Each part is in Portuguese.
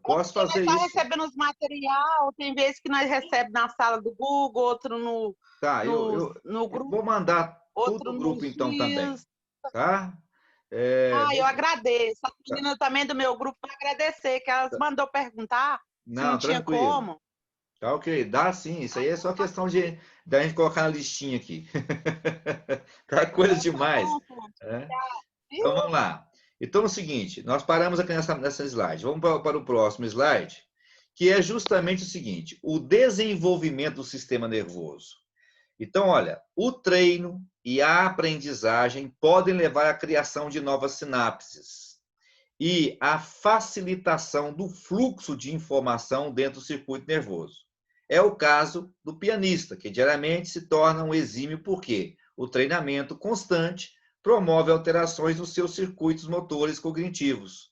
Posso Porque fazer nós está isso. recebendo os material, tem vezes que nós recebemos na sala do Google, outro Tá, no eu grupo, vou mandar tudo outro no no grupo então também, X. tá? Eu agradeço. As Tá. meninas também do meu grupo vão agradecer, que elas mandou perguntar se não Não, tinha tranquilo. como. Tá ok, dá sim. Isso aí é só questão de da gente colocar na listinha aqui. Tá coisa Então, tá demais. bom, Cláudio. É. Então Viu? vamos lá. Então é o seguinte, nós paramos aqui nessa slide. Vamos para o próximo slide, que é justamente o seguinte: o desenvolvimento do sistema nervoso. Então, olha, o treino e a aprendizagem podem levar à criação de novas sinapses e à facilitação do fluxo de informação dentro do circuito nervoso. É o caso do pianista, que diariamente se torna um exímio porque o treinamento constante promove alterações nos seus circuitos motores cognitivos,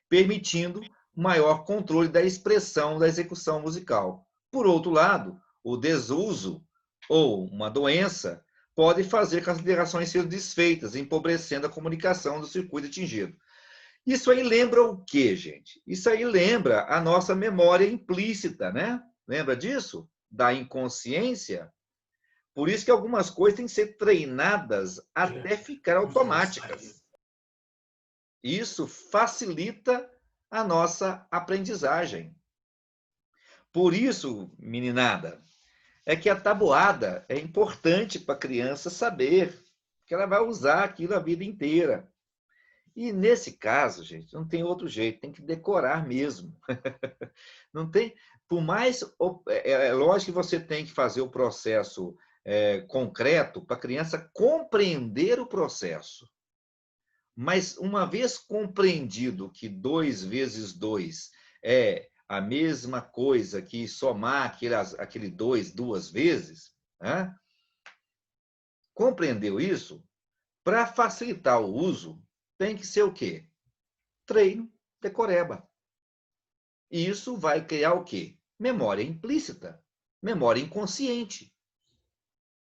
permitindo maior controle da expressão da execução musical. Por outro lado, o desuso ou uma doença pode fazer com que as ligações sejam desfeitas, empobrecendo a comunicação do circuito atingido. Isso aí lembra o quê, gente? Isso aí lembra a nossa memória implícita, né? Lembra disso? Da inconsciência? Por isso que algumas coisas têm que ser treinadas até ficar automáticas. Isso facilita a nossa aprendizagem. Por isso, meninada, é que a tabuada é importante para a criança saber que ela vai usar aquilo a vida inteira. E nesse caso, gente, não tem outro jeito, tem que decorar mesmo. Não tem, por mais lógico que você tem que fazer o processo concreto para a criança compreender o processo. Mas uma vez compreendido que 2 vezes 2 é a mesma coisa que somar aquele 2 duas vezes, né? Compreendeu isso? Para facilitar o uso, tem que ser o quê? Treino, decoreba. E isso vai criar o quê? Memória implícita, memória inconsciente.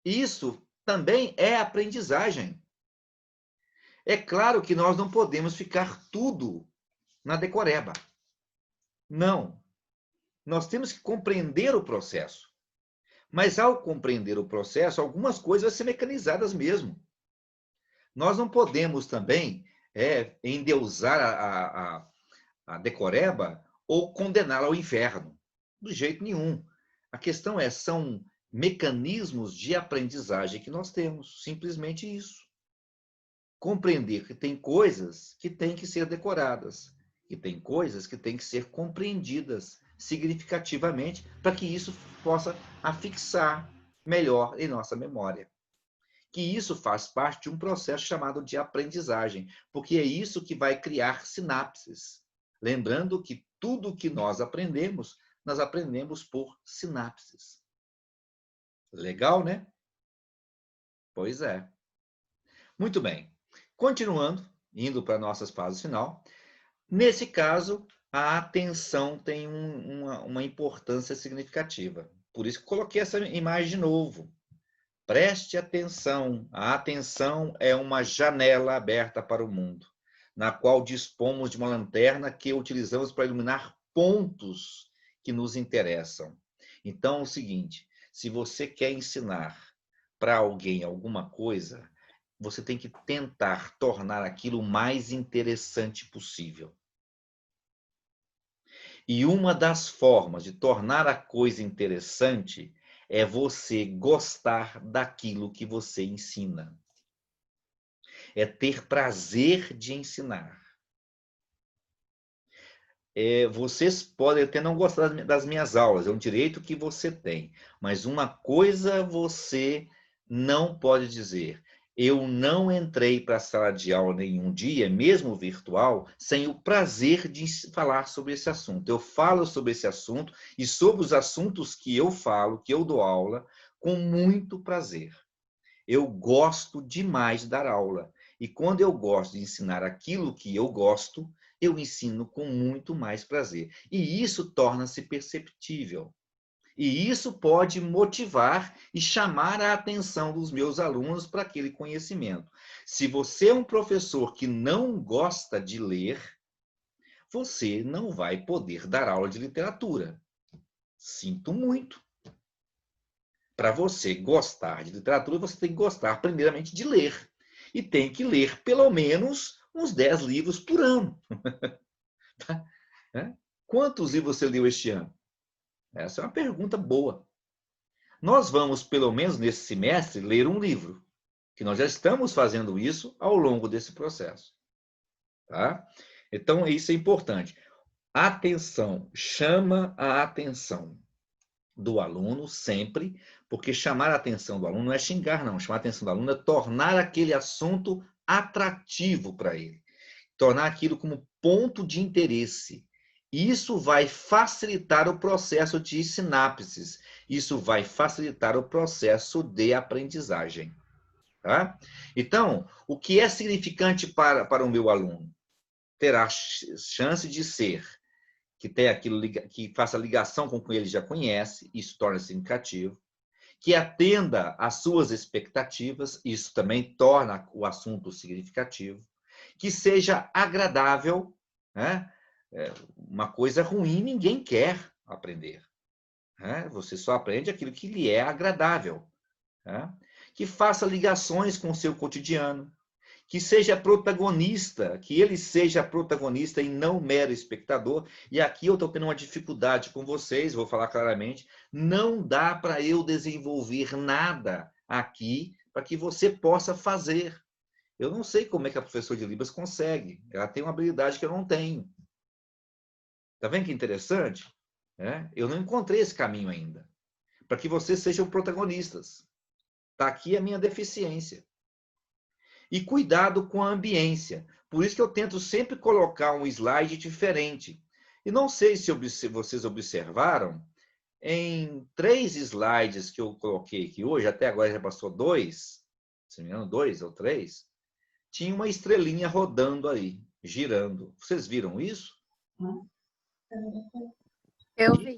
Isso também é aprendizagem. É claro que nós não podemos ficar tudo na decoreba. Não. Nós temos que compreender o processo. Mas ao compreender o processo, algumas coisas vão ser mecanizadas mesmo. Nós não podemos também endeusar a decoreba ou condená-la ao inferno. Do jeito nenhum. A questão são mecanismos de aprendizagem que nós temos. Simplesmente isso. Compreender que tem coisas que têm que ser decoradas e tem coisas que têm que ser compreendidas significativamente para que isso possa afixar melhor em nossa memória. Que isso faz parte de um processo chamado de aprendizagem, porque é isso que vai criar sinapses. Lembrando que tudo que nós aprendemos por sinapses. Legal, né? Pois é. Muito bem. Continuando, indo para nossas fases final, nesse caso, a atenção tem uma importância significativa. Por isso que coloquei essa imagem de novo. Preste atenção. A atenção é uma janela aberta para o mundo, na qual dispomos de uma lanterna que utilizamos para iluminar pontos que nos interessam. Então, é o seguinte, se você quer ensinar para alguém alguma coisa, você tem que tentar tornar aquilo o mais interessante possível. E uma das formas de tornar a coisa interessante é você gostar daquilo que você ensina. É ter prazer de ensinar. Vocês podem até não gostar das minhas aulas, é um direito que você tem. Mas uma coisa você não pode dizer: eu não entrei para a sala de aula nenhum dia, mesmo virtual, sem o prazer de falar sobre esse assunto. Eu falo sobre esse assunto e sobre os assuntos que eu falo, que eu dou aula, com muito prazer. Eu gosto demais de dar aula. E quando eu gosto de ensinar aquilo que eu gosto, eu ensino com muito mais prazer. E isso torna-se perceptível. E isso pode motivar e chamar a atenção dos meus alunos para aquele conhecimento. Se você é um professor que não gosta de ler, você não vai poder dar aula de literatura. Sinto muito. Para você gostar de literatura, você tem que gostar, primeiramente, de ler. E tem que ler, pelo menos, uns 10 livros por ano. Quantos livros você leu este ano? Essa é uma pergunta boa. Nós vamos, pelo menos nesse semestre, ler um livro. Que nós já estamos fazendo isso ao longo desse processo. Tá? Então, isso é importante. Atenção, chama a atenção do aluno sempre, porque chamar a atenção do aluno não é xingar, não. Chamar a atenção do aluno é tornar aquele assunto atrativo para ele. Tornar aquilo como ponto de interesse. Isso vai facilitar o processo de sinapses. Isso vai facilitar o processo de aprendizagem. Tá? Então, o que é significante para o meu aluno? Terá chance de ser que tenha aquilo que faça ligação com o que ele já conhece, isso torna significativo, que atenda às suas expectativas, isso também torna o assunto significativo, que seja agradável, né? Uma coisa ruim ninguém quer aprender. Né? Você só aprende aquilo que lhe é agradável. Né? Que faça ligações com o seu cotidiano, que seja protagonista, que ele seja protagonista e não mero espectador. E aqui eu estou tendo uma dificuldade com vocês, vou falar claramente, não dá para eu desenvolver nada aqui para que você possa fazer. Eu não sei como é que a professora de Libras consegue. Ela tem uma habilidade que eu não tenho. Está vendo que interessante? Eu não encontrei esse caminho ainda. Para que vocês sejam protagonistas. Está aqui a minha deficiência. E cuidado com a ambiência. Por isso que eu tento sempre colocar um slide diferente. E não sei se vocês observaram, em 3 slides que eu coloquei aqui hoje, até agora já passou 2, se não me engano, 2 ou 3, tinha uma estrelinha rodando aí, girando. Vocês viram isso? Eu vi.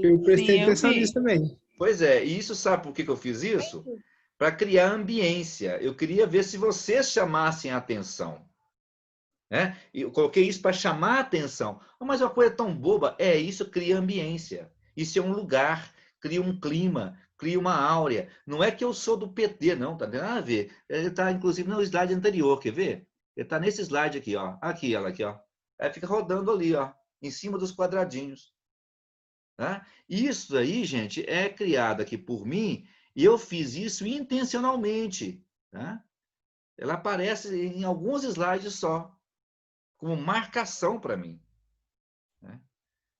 Eu prestei atenção nisso também. Pois é, e isso sabe por que eu fiz isso? Para criar ambiência. Eu queria ver se vocês chamassem a atenção. Eu coloquei isso para chamar a atenção. Mas uma coisa tão boba. Isso cria ambiência. Isso é um lugar, cria um clima, cria uma áurea. Não é que eu sou do PT, não, tá tendo nada a ver. Ele está, inclusive, no slide anterior, quer ver? Ele está nesse slide aqui, ó. Aqui, ela aqui, ó. Ela fica rodando ali, ó, em cima dos quadradinhos. Tá? Isso aí, gente, é criado aqui por mim e eu fiz isso intencionalmente. Tá? Ela aparece em alguns slides só, como marcação para mim. Né?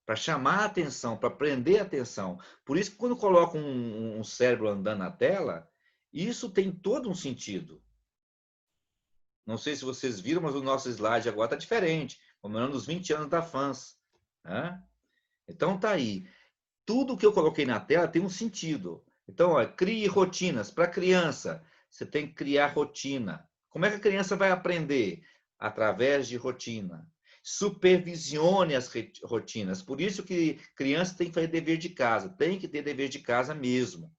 Para chamar a atenção, para prender a atenção. Por isso que quando coloco um cérebro andando na tela, isso tem todo um sentido. Não sei se vocês viram, mas o nosso slide agora está diferente, comemorando os 20 anos da FANS. Né? Então está aí. Tudo que eu coloquei na tela tem um sentido. Então, crie rotinas. Para a criança, você tem que criar rotina. Como é que a criança vai aprender? Através de rotina. Supervisione as rotinas. Por isso que criança tem que fazer dever de casa. Tem que ter dever de casa mesmo.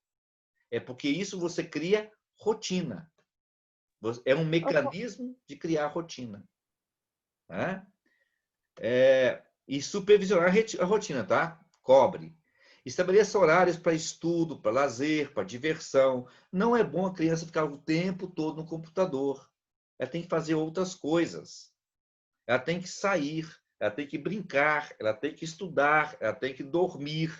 É porque isso você cria rotina. É um mecanismo de criar rotina. Né? E supervisionar a rotina, tá? Cobre. Estabeleça horários para estudo, para lazer, para diversão. Não é bom a criança ficar o tempo todo no computador. Ela tem que fazer outras coisas. Ela tem que sair, ela tem que brincar, ela tem que estudar, ela tem que dormir.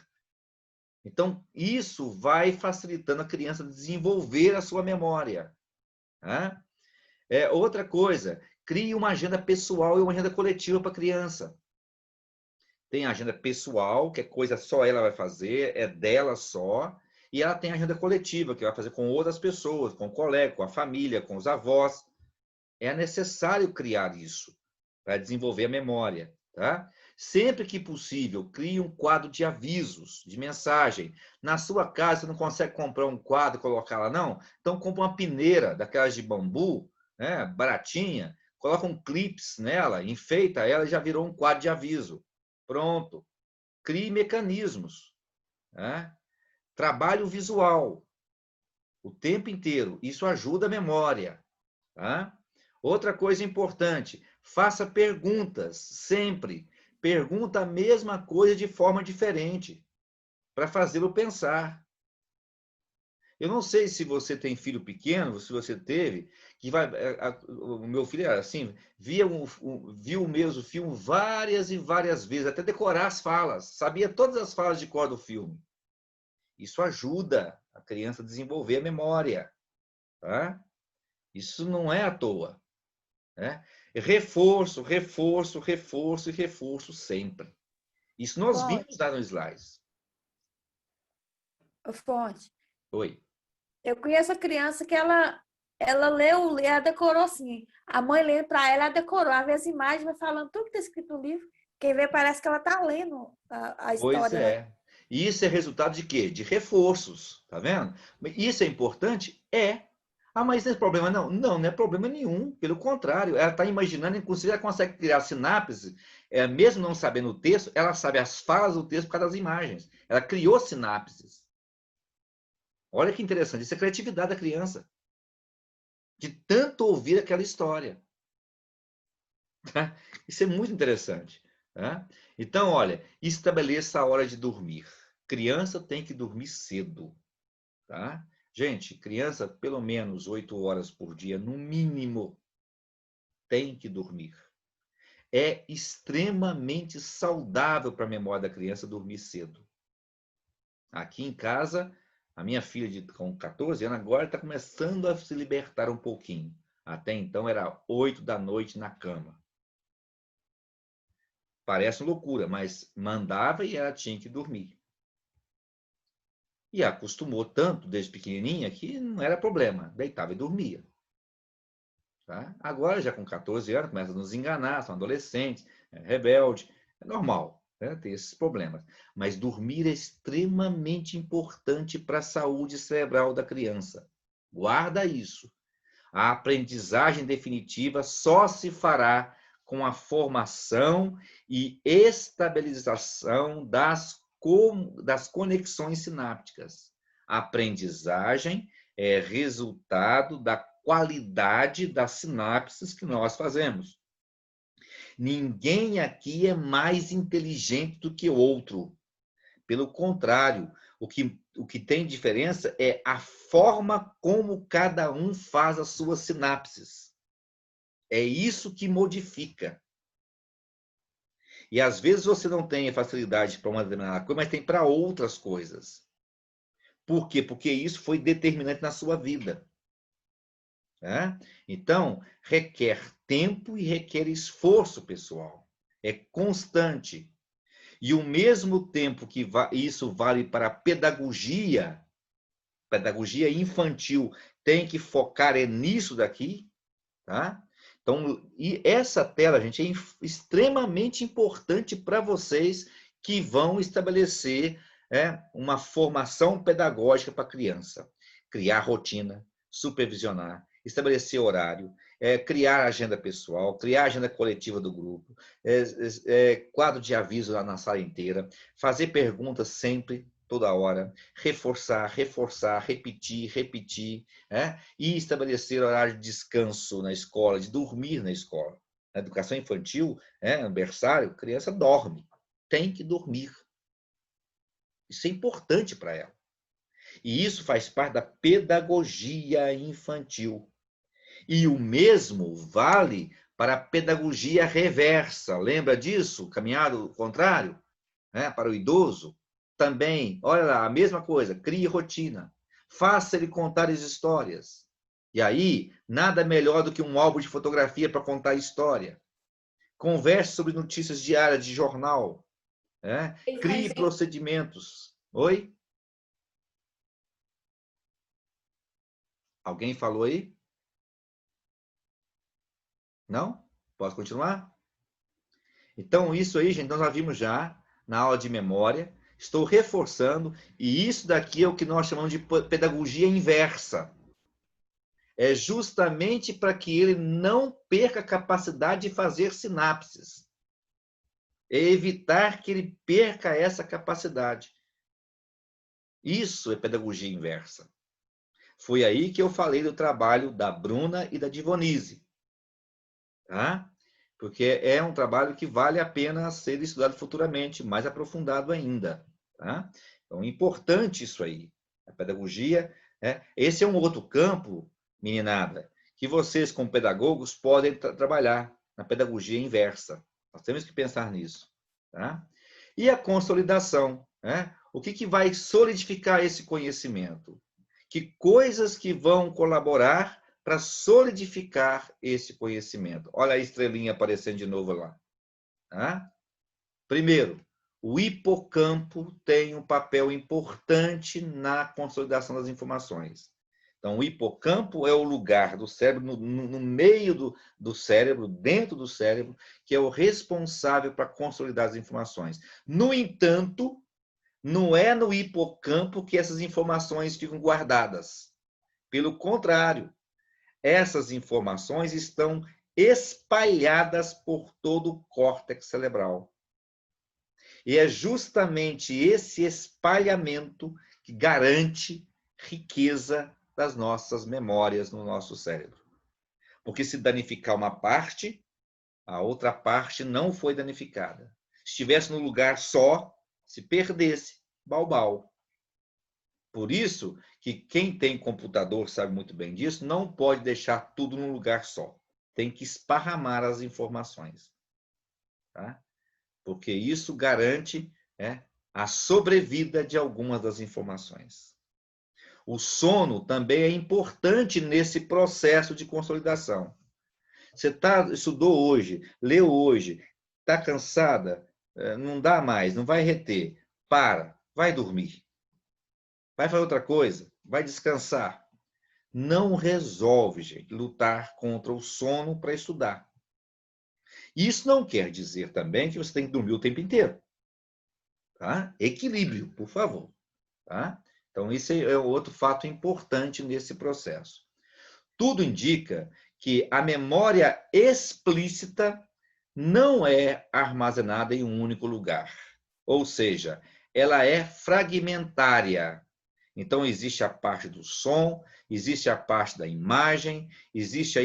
Então, isso vai facilitando a criança desenvolver a sua memória. Né? Outra coisa, crie uma agenda pessoal e uma agenda coletiva para a criança. Tem a agenda pessoal, que é coisa só ela vai fazer, é dela só. E ela tem a agenda coletiva, que vai fazer com outras pessoas, com o colega, com a família, com os avós. É necessário criar isso para desenvolver a memória. Tá? Sempre que possível, crie um quadro de avisos, de mensagem. Na sua casa, você não consegue comprar um quadro e colocar lá, não? Então, compra uma peneira daquelas de bambu, né, baratinha, coloca um clips nela, enfeita ela e já virou um quadro de aviso. Pronto. Crie mecanismos. Né? Trabalho visual. O tempo inteiro. Isso ajuda a memória. Tá? Outra coisa importante. Faça perguntas, sempre. Pergunta a mesma coisa de forma diferente, para fazê-lo pensar. Eu não sei se você tem filho pequeno, se você teve, que vai. O meu filho era assim, viu o mesmo filme várias e várias vezes, até decorar as falas, sabia todas as falas de cor do filme. Isso ajuda a criança a desenvolver a memória. Tá? Isso não é à toa. Né? Reforço, reforço, reforço e reforço sempre. Isso nós vimos Fonte, lá no slides. Fonte. Oi. Eu conheço a criança que ela leu, ela decorou assim. A mãe lendo para ela, ela decorou. Às vezes, a imagem vai falando tudo que está escrito no livro. Quem vê parece que ela está lendo a Pois história, né? é. E isso é resultado de quê? De reforços, tá vendo? Isso é importante? É. Ah, mas não é problema não? Não, não é problema nenhum. Pelo contrário, ela está imaginando, inclusive ela consegue criar sinapses, mesmo não sabendo o texto, ela sabe as falas do texto por causa das imagens. Ela criou sinapses. Olha que interessante, isso é criatividade da criança. De tanto ouvir aquela história. Tá? Isso é muito interessante. Tá? Então, olha, estabeleça a hora de dormir. Criança tem que dormir cedo. Tá? Gente, criança, pelo menos 8 horas por dia, no mínimo, tem que dormir. É extremamente saudável para a memória da criança dormir cedo. Aqui em casa, a minha filha com 14 anos agora está começando a se libertar um pouquinho. Até então era 8 da noite na cama. Parece loucura, mas mandava e ela tinha que dormir. E acostumou tanto desde pequenininha que não era problema, deitava e dormia. Tá? Agora, já com 14 anos, começa a nos enganar, são adolescentes, rebelde, é normal, né, ter esses problemas. Mas dormir é extremamente importante para a saúde cerebral da criança. Guarda isso. A aprendizagem definitiva só se fará com a formação e estabilização das conexões sinápticas. A aprendizagem é resultado da qualidade das sinapses que nós fazemos. Ninguém aqui é mais inteligente do que o outro. Pelo contrário, o que tem diferença é a forma como cada um faz as suas sinapses. É isso que modifica. E às vezes você não tem facilidade para uma determinada coisa, mas tem para outras coisas. Por quê? Porque isso foi determinante na sua vida. Né? Então, requer tempo e requer esforço, pessoal. É constante. E ao mesmo tempo que isso vale para a pedagogia infantil, tem que focar nisso daqui, tá? Então, e essa tela, gente, é extremamente importante para vocês que vão estabelecer uma formação pedagógica para a criança. Criar rotina, supervisionar, estabelecer horário, criar agenda pessoal, criar agenda coletiva do grupo, quadro de aviso lá na sala inteira, fazer perguntas sempre, toda hora, reforçar, reforçar, repetir, repetir, e estabelecer horário de descanso na escola, de dormir na escola. Na educação infantil, no berçário, a criança dorme, tem que dormir. Isso é importante para ela. E isso faz parte da pedagogia infantil. E o mesmo vale para a pedagogia reversa. Lembra disso? Caminhado contrário? Para o idoso? Também, olha lá, a mesma coisa. Crie rotina. Faça ele contar as histórias. E aí, nada melhor do que um álbum de fotografia para contar a história. Converse sobre notícias diárias de jornal. Crie procedimentos. Oi? Alguém falou aí? Não? Posso continuar? Então, isso aí, gente, nós já vimos já na aula de memória. Estou reforçando, e isso daqui é o que nós chamamos de pedagogia inversa. É justamente para que ele não perca a capacidade de fazer sinapses. É evitar que ele perca essa capacidade. Isso é pedagogia inversa. Foi aí que eu falei do trabalho da Bruna e da Divonise. Tá? porque é um trabalho que vale a pena ser estudado futuramente, mais aprofundado ainda. Tá? Então, é importante isso aí. A pedagogia, né? Esse é um outro campo, meninada, que vocês, como pedagogos, podem trabalhar na pedagogia inversa. Nós temos que pensar nisso. Tá? E a consolidação, né? O que vai solidificar esse conhecimento? Que coisas que vão colaborar para solidificar esse conhecimento? Olha a estrelinha aparecendo de novo lá. Tá? Primeiro, o hipocampo tem um papel importante na consolidação das informações. Então, o hipocampo é o lugar do cérebro, no meio do cérebro, dentro do cérebro, que é o responsável para consolidar as informações. No entanto, não é no hipocampo que essas informações ficam guardadas. Pelo contrário, essas informações estão espalhadas por todo o córtex cerebral. E é justamente esse espalhamento que garante riqueza das nossas memórias no nosso cérebro. Porque se danificar uma parte, a outra parte não foi danificada. Se estivesse no lugar só, se perdesse, baubau. Por isso que quem tem computador sabe muito bem disso, não pode deixar tudo num lugar só. Tem que esparramar as informações. Tá? Porque isso garante, né, a sobrevida de algumas das informações. O sono também é importante nesse processo de consolidação. Você estudou hoje, leu hoje, está cansada, não dá mais, não vai reter. Para, vai dormir. Vai fazer outra coisa, vai descansar. Não resolve, gente, lutar contra o sono para estudar. Isso não quer dizer também que você tem que dormir o tempo inteiro. Tá? Equilíbrio, por favor. Tá? Então, isso é outro fato importante nesse processo. Tudo indica que a memória explícita não é armazenada em um único lugar. Ou seja, ela é fragmentária. Então, existe a parte do som, existe a parte da imagem, existe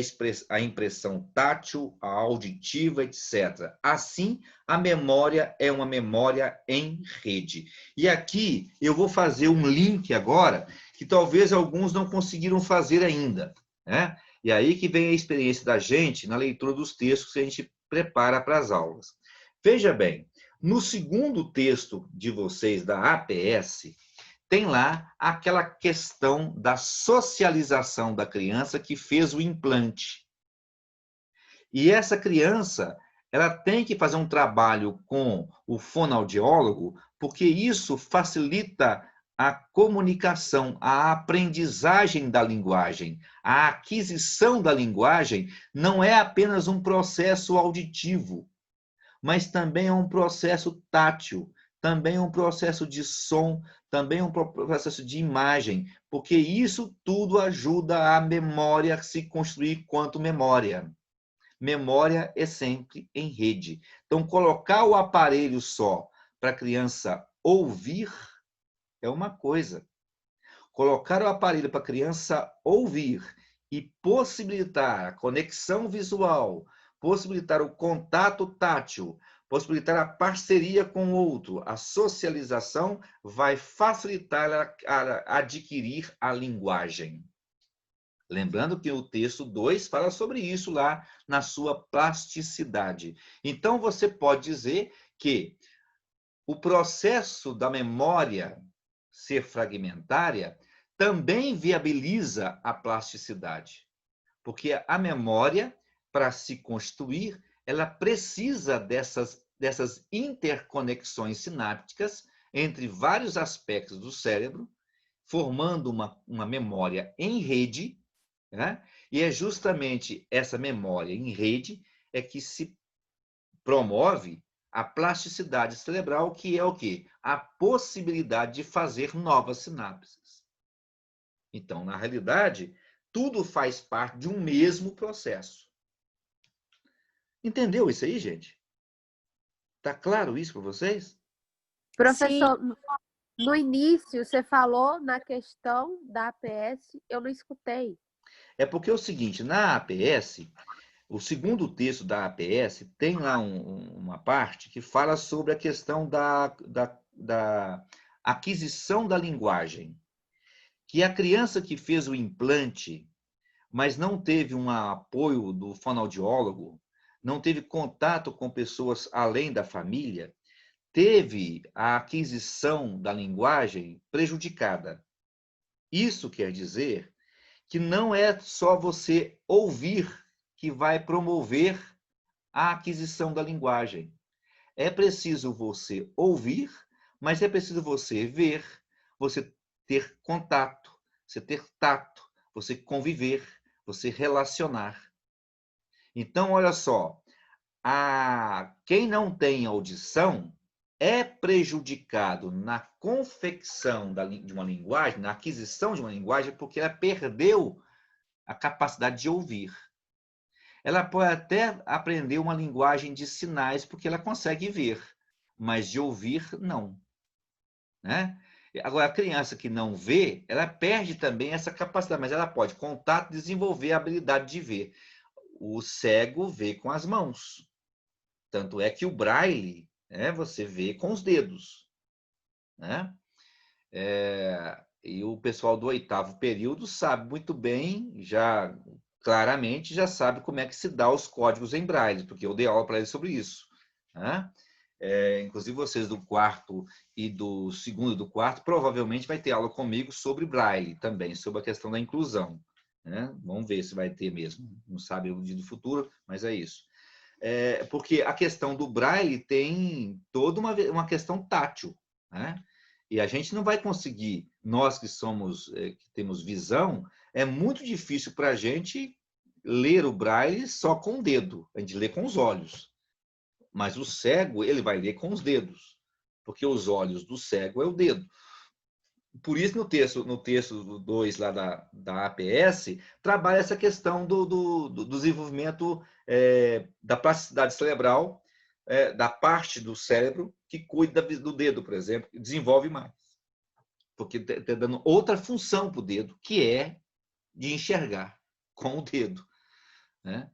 a impressão tátil, a auditiva, etc. Assim, a memória é uma memória em rede. E aqui eu vou fazer um link agora, que talvez alguns não conseguiram fazer ainda. Né? E aí que vem a experiência da gente na leitura dos textos que a gente prepara para as aulas. Veja bem, no segundo texto de vocês da APS, tem lá aquela questão da socialização da criança que fez o implante. E essa criança, ela tem que fazer um trabalho com o fonoaudiólogo, porque isso facilita a comunicação, a aprendizagem da linguagem. A aquisição da linguagem não é apenas um processo auditivo, mas também é um processo tátil, também é um processo de som, também é um processo de imagem, porque isso tudo ajuda a memória a se construir quanto memória. Memória é sempre em rede. Então, colocar o aparelho só para a criança ouvir é uma coisa. Colocar o aparelho para a criança ouvir e possibilitar a conexão visual, possibilitar o contato tátil, possibilitar a parceria com o outro, a socialização, vai facilitar a adquirir a linguagem. Lembrando que o texto 2 fala sobre isso lá na sua plasticidade. Então, você pode dizer que o processo da memória ser fragmentária também viabiliza a plasticidade. Porque a memória, para se construir, ela precisa dessas interconexões sinápticas entre vários aspectos do cérebro, formando uma memória em rede, né? E é justamente essa memória em rede é que se promove a plasticidade cerebral, que é o quê? A possibilidade de fazer novas sinapses. Então, na realidade, tudo faz parte de um mesmo processo. Entendeu isso aí, gente? Tá claro isso para vocês? Professor, no início você falou na questão da APS, eu não escutei. É porque é o seguinte, na APS, o segundo texto da APS tem lá uma parte que fala sobre a questão da aquisição da linguagem. Que a criança que fez o implante, mas não teve um apoio do fonoaudiólogo, não teve contato com pessoas além da família, teve a aquisição da linguagem prejudicada. Isso quer dizer que não é só você ouvir que vai promover a aquisição da linguagem. É preciso você ouvir, mas é preciso você ver, você ter contato, você ter tato, você conviver, você relacionar. Então, olha só, quem não tem audição é prejudicado na confecção de uma linguagem, na aquisição de uma linguagem, porque ela perdeu a capacidade de ouvir. Ela pode até aprender uma linguagem de sinais, porque ela consegue ver, mas de ouvir, não. Né? Agora, a criança que não vê, ela perde também essa capacidade, mas ela pode contato, desenvolver a habilidade de ver. O cego vê com as mãos. Tanto é que o braille, você vê com os dedos. Né? E o pessoal do 8º período sabe muito bem, já claramente já sabe como é que se dá os códigos em braille, porque eu dei aula para eles sobre isso. Né? Inclusive vocês do 4º e do 2º e do 4º provavelmente vai ter aula comigo sobre braille também, sobre a questão da inclusão. Né? Vamos ver se vai ter mesmo. Não sabe o dia do futuro, mas é isso. Porque a questão do braille tem toda uma questão tátil. Né? E a gente não vai conseguir, nós que que temos visão, é muito difícil para a gente ler o braille só com o dedo. A gente lê com os olhos. Mas o cego, ele vai ler com os dedos, porque os olhos do cego é o dedo. Por isso, no texto 2 lá da APS, trabalha essa questão do desenvolvimento da plasticidade cerebral, da parte do cérebro que cuida do dedo, por exemplo, e desenvolve mais. Porque está dando outra função para o dedo, que é de enxergar com o dedo. Né?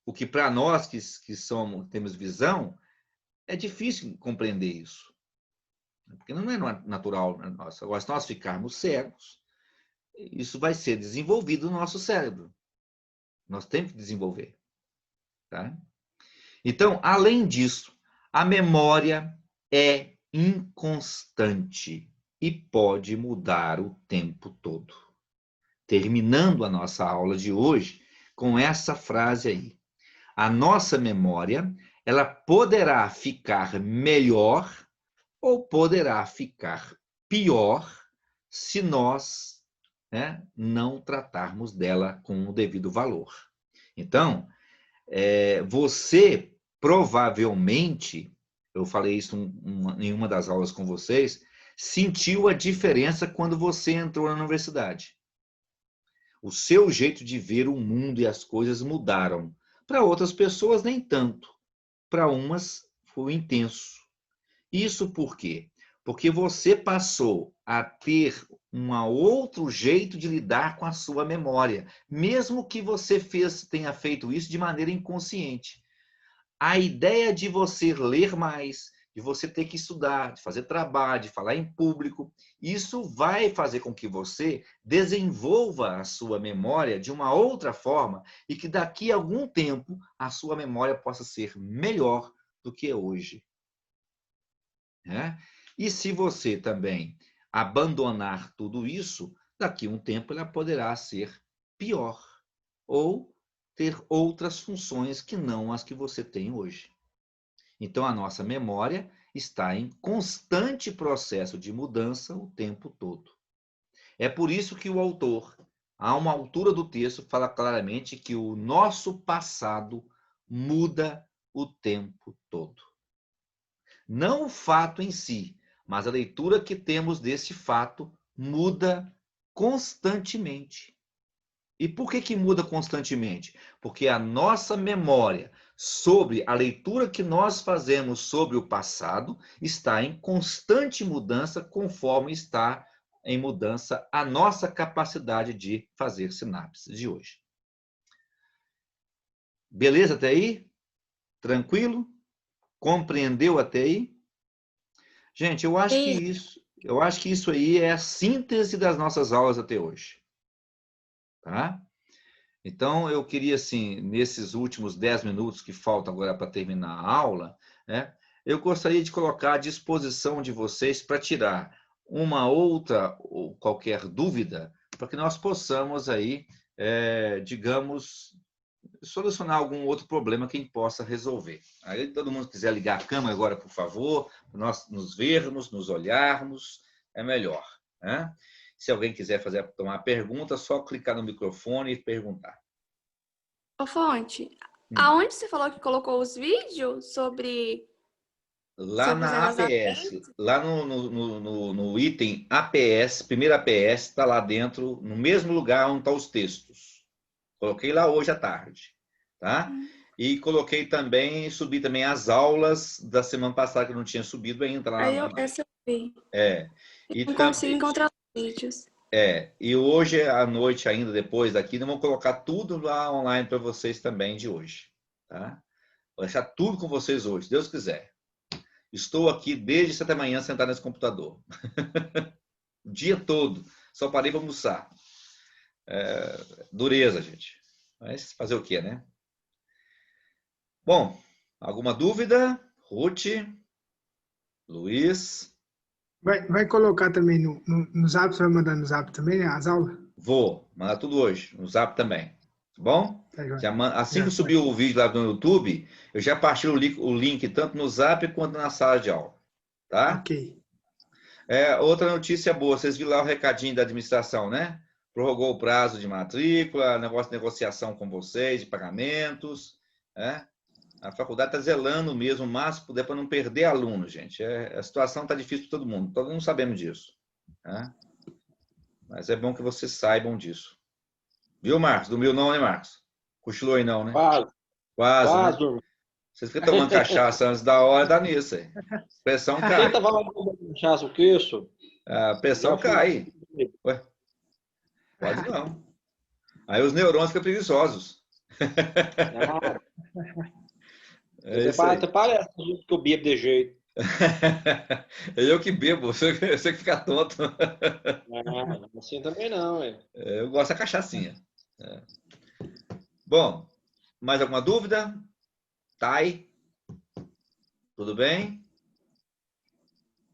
O que para nós que temos visão, é difícil compreender isso. Porque não é natural. Agora, se nós ficarmos cegos, isso vai ser desenvolvido no nosso cérebro. Nós temos que desenvolver. Tá? Então, além disso, a memória é inconstante e pode mudar o tempo todo. Terminando a nossa aula de hoje com essa frase aí. A nossa memória, ela poderá ficar melhor ou poderá ficar pior se nós não tratarmos dela com o devido valor. Então, você provavelmente, eu falei isso em uma das aulas com vocês, sentiu a diferença quando você entrou na universidade. O seu jeito de ver o mundo e as coisas mudaram. Para outras pessoas, nem tanto. Para umas, foi intenso. Isso por quê? Porque você passou a ter um outro jeito de lidar com a sua memória, mesmo que você tenha feito isso de maneira inconsciente. A ideia de você ler mais, de você ter que estudar, de fazer trabalho, de falar em público, isso vai fazer com que você desenvolva a sua memória de uma outra forma e que daqui a algum tempo a sua memória possa ser melhor do que hoje. E se você também abandonar tudo isso, daqui a um tempo ela poderá ser pior ou ter outras funções que não as que você tem hoje. Então, a nossa memória está em constante processo de mudança o tempo todo. É por isso que o autor, a uma altura do texto, fala claramente que o nosso passado muda o tempo todo. Não o fato em si, mas a leitura que temos desse fato muda constantemente. E por que muda constantemente? Porque a nossa memória sobre a leitura que nós fazemos sobre o passado está em constante mudança conforme está em mudança a nossa capacidade de fazer sinapses de hoje. Beleza até aí? Tranquilo? Compreendeu até aí? Gente, eu acho que isso aí é a síntese das nossas aulas até hoje. Tá? Então, eu queria, assim, nesses últimos 10 minutos que faltam agora para terminar a aula, né, eu gostaria de colocar à disposição de vocês para tirar uma outra ou qualquer dúvida, para que nós possamos aí, digamos, solucionar algum outro problema que a gente possa resolver. Aí todo mundo quiser ligar a câmera agora, por favor, para nós nos vermos, nos olharmos, é melhor, né? Se alguém quiser tomar uma pergunta, é só clicar no microfone e perguntar. Ô, Fonte, aonde você falou que colocou os vídeos sobre... Lá na APS, lá no item APS, primeiro APS, está lá dentro, no mesmo lugar onde estão os textos. Coloquei lá hoje à tarde, tá? E coloquei também, subi também as aulas da semana passada, que eu não tinha subido ainda. Lá essa eu vi. E não consigo encontrar os vídeos. E hoje à noite ainda, depois daqui, nós vamos colocar tudo lá online para vocês também de hoje, tá? Vou deixar tudo com vocês hoje, se Deus quiser. Estou aqui desde 7 da manhã sentado nesse computador. O dia todo. Só parei para almoçar. Dureza, gente. Mas fazer o quê, né? Bom, alguma dúvida? Ruth? Luiz? Vai colocar também no Zap, você vai mandar no Zap também, né, as aulas? Vou. Mandar tudo hoje. No Zap também. Tá bom? Assim que subir o vídeo lá no YouTube, eu já partilho o link tanto no Zap quanto na sala de aula. Tá? Ok. Outra notícia boa. Vocês viram lá o recadinho da administração, né? Prorrogou o prazo de matrícula, negócio de negociação com vocês, de pagamentos. Né? A faculdade está zelando mesmo o máximo que puder para não perder aluno, gente. A situação está difícil para todo mundo. Todo mundo sabemos disso. Né? Mas é bom que vocês saibam disso. Viu, Marcos? Dormiu não, né, Marcos? Cochilou aí não, né? Quase, né? Vocês ficam tomando cachaça antes da hora, dá nisso aí. Pressão cai. Quem tava lá tomando cachaça, o que isso? A pressão cai. Ué? Pode não. Aí os neurônios ficam preguiçosos. Até parece que eu bebo de jeito. Eu que bebo, você que fica tonto. Assim também não, eu gosto da cachaçinha. Bom, mais alguma dúvida? Thay? Tudo bem?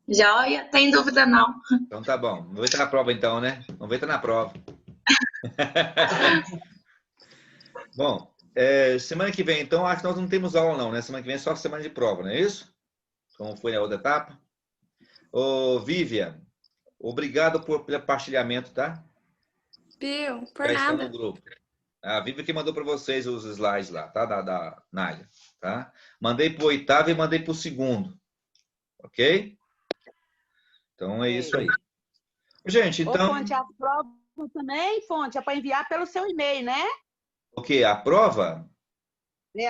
Joia, tem dúvida não. Então tá bom. Vamos ver se na prova então, né? Vamos ver se na prova. Bom, semana que vem então, acho que nós não temos aula não, né? Semana que vem é só semana de prova, não é isso? Como foi a outra etapa? Ô, Vivian, obrigado pelo partilhamento, tá? Viu? Por Já nada. estão no grupo. A Vivian que mandou para vocês os slides lá, tá? Da Nália, tá? Mandei para o 8º e mandei para o 2º. Ok? Então é isso aí. Gente, então... Ô, Fonte, a prova também, Fonte, é para enviar pelo seu e-mail, né? O quê? A prova?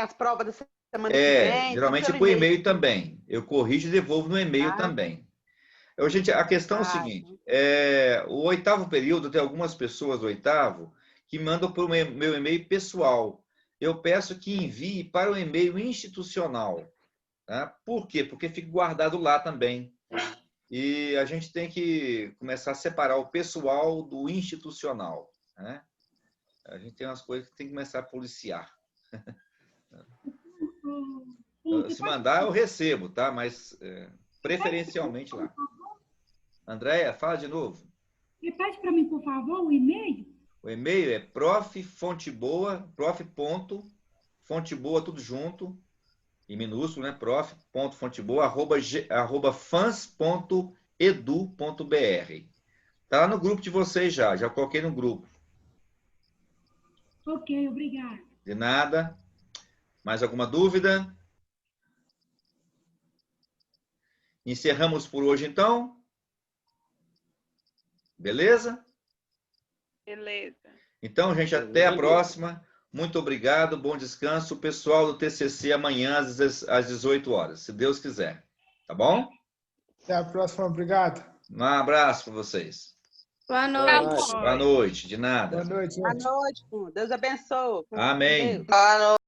As provas da semana que vem. Geralmente é por e-mail também. Eu corrijo e devolvo no e-mail também. Gente, a questão é o seguinte, o 8º período, tem algumas pessoas do 8º que mandam para o meu e-mail pessoal. Eu peço que envie para o e-mail institucional. Tá? Por quê? Porque fica guardado lá também. E a gente tem que começar a separar o pessoal do institucional. Né? A gente tem umas coisas que tem que começar a policiar. Se mandar, eu recebo, tá? Mas preferencialmente lá. Andréia, fala de novo. Repete para mim, por favor, o e-mail. O e-mail é prof.fonteboa, prof.fonteboa, tudo junto, em minúsculo, né? prof.fonteboa, @ fans.edu.br. Tá lá no grupo de vocês já coloquei no grupo. Ok, obrigada. De nada. Mais alguma dúvida? Encerramos por hoje, então. Beleza? Beleza. Então, gente, até a próxima. Muito obrigado, bom descanso. Pessoal do TCC amanhã às 18 horas, se Deus quiser. Tá bom? Até a próxima, obrigado. Um abraço para vocês. Boa noite. Boa noite, de nada. Boa noite, gente. Boa noite, Deus abençoe. Amém. Boa noite.